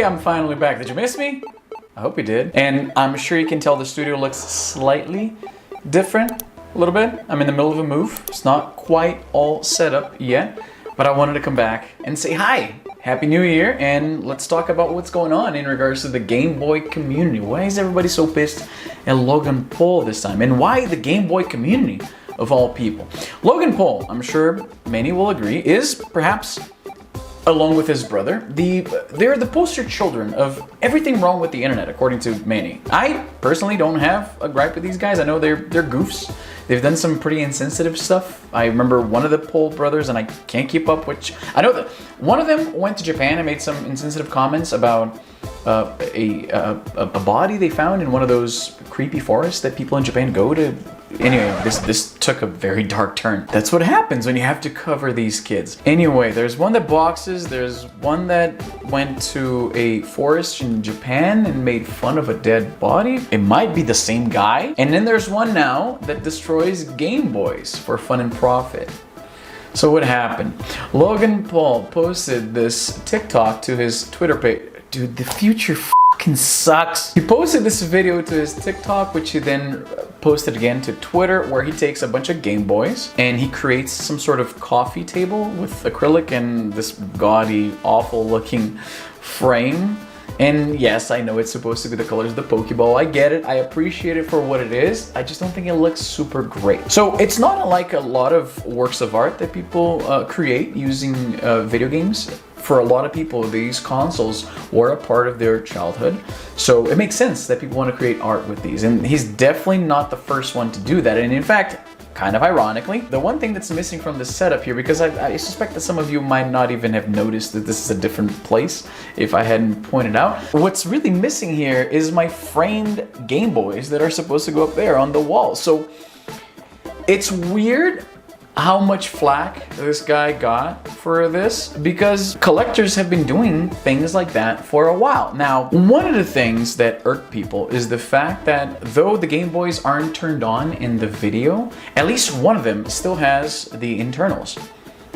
I'm finally back. Did you miss me? I hope you did. And I'm sure you can tell the studio looks slightly different, a little bit. I'm in the middle of a move. It's not quite all set up yet, but I wanted to come back and say hi. Happy New Year, and let's talk about what's going on in regards to the Game Boy community. Why is everybody so pissed at Logan Paul this time? And why the Game Boy community of all people? Logan Paul, I'm sure many will agree, is perhaps, along with his brother, they're the poster children of everything wrong with the internet, according to many. I personally don't have a gripe with these guys. I know they're goofs. They've done some pretty insensitive stuff. I remember one of the Paul brothers, and I can't keep up which. I know that one of them went to Japan and made some insensitive comments about a body they found in one of those creepy forests that people in Japan go to. Anyway, this took a very dark turn. That's what happens when you have to cover these kids. Anyway, there's one that boxes, there's one that went to a forest in Japan and made fun of a dead body. It might be the same guy. And then there's one now that destroys Game Boys for fun and profit. So what happened? Logan Paul posted this TikTok to his Twitter page. Dude, the future fucking sucks. He posted this video to his TikTok, which he then posted again to Twitter, where he takes a bunch of Game Boys and he creates some sort of coffee table with acrylic and this gaudy, awful looking frame. And yes, I know it's supposed to be the colors of the Pokeball. I get it. I appreciate it for what it is. I just don't think it looks super great. So it's not like a lot of works of art that people create using video games. For a lot of people, these consoles were a part of their childhood. So it makes sense that people want to create art with these. And he's definitely not the first one to do that. And in fact, kind of ironically, the one thing that's missing from this setup here, because I suspect that some of you might not even have noticed that this is a different place if I hadn't pointed out. What's really missing here is my framed Game Boys that are supposed to go up there on the wall. So it's weird how much flack this guy got for this, because collectors have been doing things like that for a while. Now, one of the things that irk people is the fact that though the Game Boys aren't turned on in the video, at least one of them still has the internals.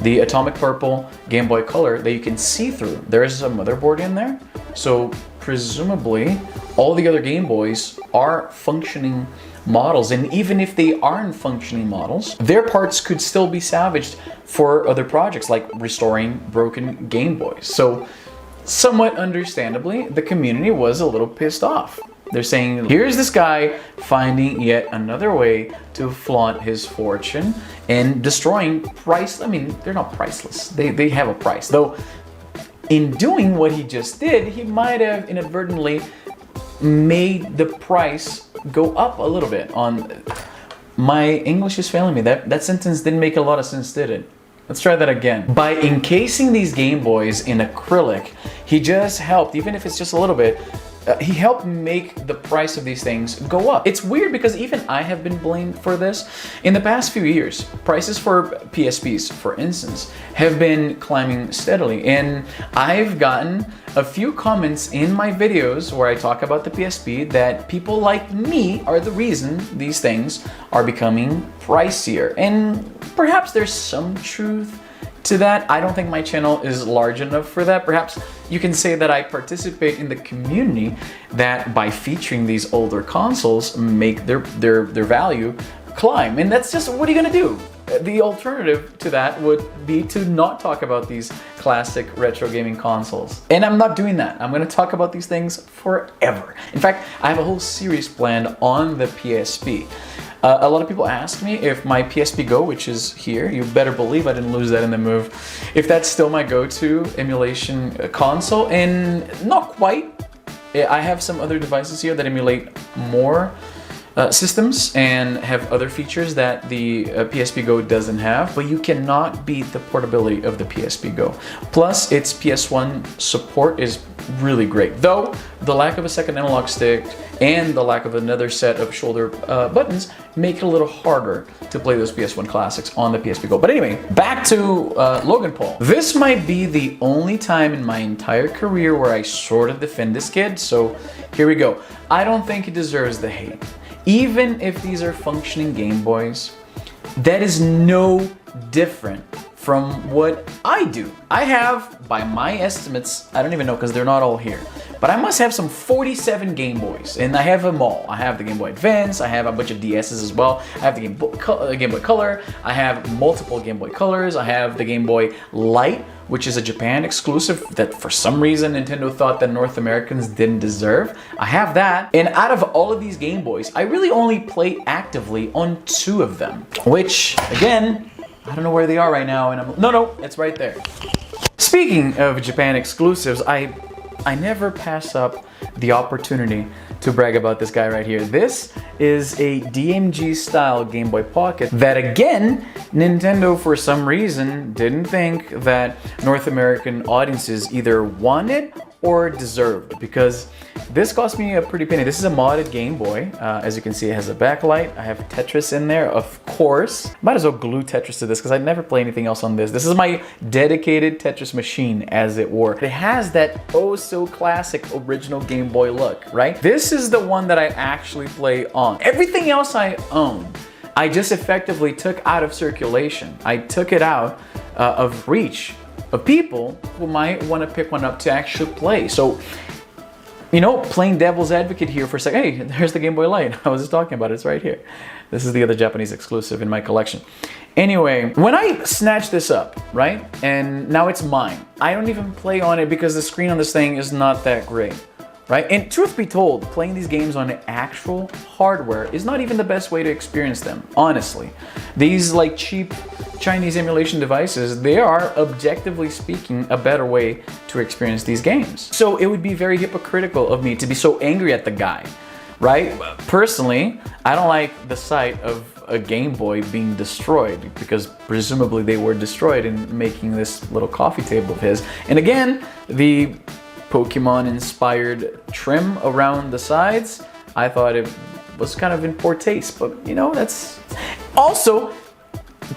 The atomic purple Game Boy Color that you can see through. There's a motherboard in there, so presumably all the other Game Boys are functioning models, and even if they aren't functioning models, their parts could still be salvaged for other projects like restoring broken Game Boys. So somewhat understandably, the community was a little pissed off. They're saying, here's this guy finding yet another way to flaunt his fortune and destroying I mean, they're not priceless. They have a price. Though in doing what he just did, he might have inadvertently made the price go up a little bit. On my English is failing me. That sentence didn't make a lot of sense, did it? Let's try that again. By encasing these Game Boys in acrylic, he just helped, even if it's just a little bit, he helped make the price of these things go up. It's weird because even I have been blamed for this. In the past few years, prices for PSPs, for instance, have been climbing steadily. And I've gotten a few comments in my videos where I talk about the PSP that people like me are the reason these things are becoming pricier. And perhaps there's some truth to that. I don't think my channel is large enough for that. Perhaps you can say that I participate in the community that by featuring these older consoles make their value climb. And that's just, what are you gonna do? The alternative to that would be to not talk about these classic retro gaming consoles. And I'm not doing that. I'm gonna talk about these things forever. In fact, I have a whole series planned on the PSP. A lot of people ask me if my PSP Go, which is here, you better believe I didn't lose that in the move, if that's still my go-to emulation console, and not quite. I have some other devices here that emulate more systems and have other features that the PSP Go doesn't have, but you cannot beat the portability of the PSP Go. Plus, its PS1 support is really great, though the lack of a second analog stick and the lack of another set of shoulder buttons make it a little harder to play those PS1 classics on the PSP Go. But anyway, back to Logan Paul. This might be the only time in my entire career where I sort of defend this kid, so here we go. I don't think he deserves the hate. Even if these are functioning Game Boys, that is no different from what I do. I have, by my estimates, I don't even know because they're not all here, but I must have some 47 Game Boys, and I have them all. I have the Game Boy Advance, I have a bunch of DSs as well, I have the Game Boy Color, I have multiple Game Boy Colors, I have the Game Boy Light, which is a Japan exclusive that for some reason Nintendo thought that North Americans didn't deserve. I have that, and out of all of these Game Boys, I really only play actively on 2 of them, which, again, I don't know where they are right now, and no, it's right there. Speaking of Japan exclusives, I never pass up the opportunity to brag about this guy right here. This is a DMG style Game Boy Pocket that, again, Nintendo for some reason didn't think that North American audiences either wanted or deserved, because this cost me a pretty penny. This is a modded Game Boy. As you can see, it has a backlight. I have Tetris in there, of course. Might as well glue Tetris to this because I never play anything else on this. This is my dedicated Tetris machine, as it were. It has that oh so classic original Game Boy look, right? This is the one that I actually play on. Everything else I own, I just effectively took out of circulation. I took it out of reach of people who might want to pick one up to actually play. So, you know, playing devil's advocate here for a second. Hey, there's the Game Boy Light. I was just talking about it. It's right here. This is the other Japanese exclusive in my collection. Anyway, when I snatched this up, right, and now it's mine, I don't even play on it because the screen on this thing is not that great, right? And truth be told, playing these games on actual hardware is not even the best way to experience them, honestly. These like cheap Chinese emulation devices, they are, objectively speaking, a better way to experience these games. So it would be very hypocritical of me to be so angry at the guy, right? Personally, I don't like the sight of a Game Boy being destroyed, because presumably they were destroyed in making this little coffee table of his. And again, the Pokemon-inspired trim around the sides, I thought it was kind of in poor taste, but you know, that's... Also,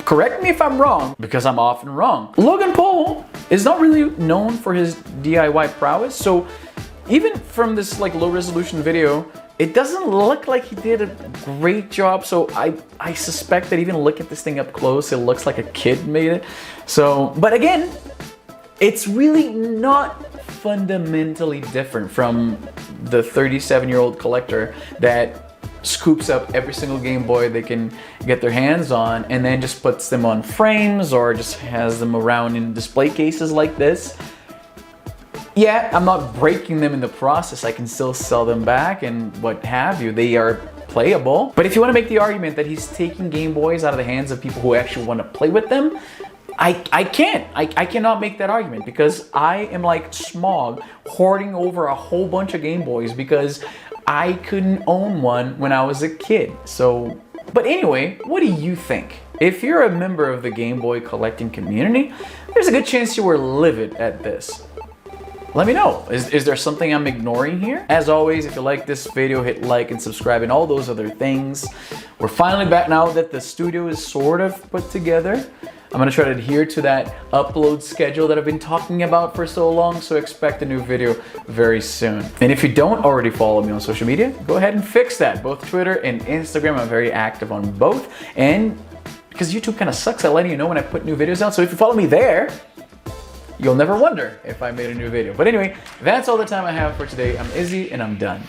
correct me if I'm wrong, because I'm often wrong, Logan Paul is not really known for his DIY prowess, so even from this like low resolution video, it doesn't look like he did a great job. So I suspect that even look at this thing up close, it looks like a kid made it. So, but again, it's really not fundamentally different from the 37-year-old collector that scoops up every single Game Boy they can get their hands on and then just puts them on frames or just has them around in display cases like this. Yeah, I'm not breaking them in the process. I can still sell them back and what have you. They are playable. But if you want to make the argument that he's taking Game Boys out of the hands of people who actually want to play with them, I can't. I cannot make that argument, because I am like Smog hoarding over a whole bunch of Game Boys because I couldn't own one when I was a kid. So, but anyway, what do you think? If you're a member of the Game Boy collecting community, there's a good chance you were livid at this. Let me know. Is there something I'm ignoring here? As always, if you like this video, hit like and subscribe and all those other things. We're finally back now that the studio is sort of put together. I'm gonna try to adhere to that upload schedule that I've been talking about for so long, so expect a new video very soon. And if you don't already follow me on social media, go ahead and fix that. Both Twitter and Instagram, I'm very active on both. And because YouTube kind of sucks at letting you know when I put new videos out, so if you follow me there, you'll never wonder if I made a new video. But anyway, that's all the time I have for today. I'm Izzy and I'm done.